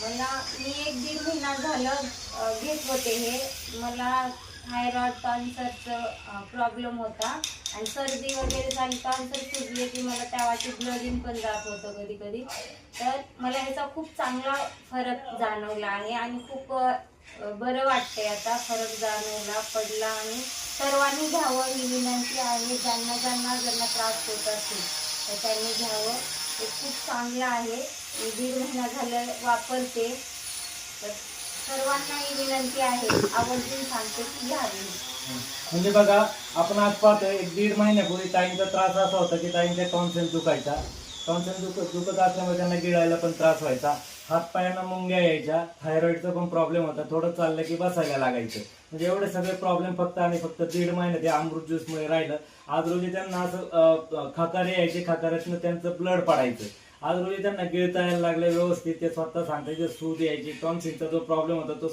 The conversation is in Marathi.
मी 1-1.5 महिना झालं घेत होते हे. मला थायरॉइड टॉन्सरचा प्रॉब्लेम होता आणि सर्दी वगैरे झाली, टॉन्सर सुजले की मला त्यावाची ब्लडिंग पण जात होतं कधी कधी. तर मला ह्याचा खूप चांगला फरक जाणवला आहे आणि खूप बरं वाटतंय आता. फरक जाणवला पडला आणि सर्वांनी घ्यावं ही विनंती आहे. ज्यांना ज्यांना त्रास होत असेल तर त्यांनी घ्यावं. ते खूप चांगलं आहे. मी 1.5 महिना झालं वापरते. तर सर्वांना ही विनंती आहे, आवर्जून सांगते की घ्यावी. म्हणजे बघा, आपण आज पाहतोय 1-1.5 महिन्यापूर्वी ताईंचा त्रास असा होता की ताईंच्या टॉन्सिल दुखायचा. टॉन्सिल दुखत असल्यामुळे त्यांना गिळायला पण त्रास व्हायचा, हातपायांना मुंग्या यायच्या, थायरॉइडचा पण प्रॉब्लेम होता, थोडं चाललं की बसायला लागायचं. म्हणजे एवढे सगळे प्रॉब्लेम फक्त आणि फक्त 1.5 महिन्यात या अमृत ज्यूसमुळे राहिलं. आज रोजी त्यांना असं खाकारे यायचे, खाकाऱ्यातनं त्यांचं ब्लड पडायचं. आज रोजी त्यांना गिळता यायला लागलं व्यवस्थित. ते स्वतः सांगतायचे सूज यायची, टॉन्सिलचा जो प्रॉब्लेम होता तो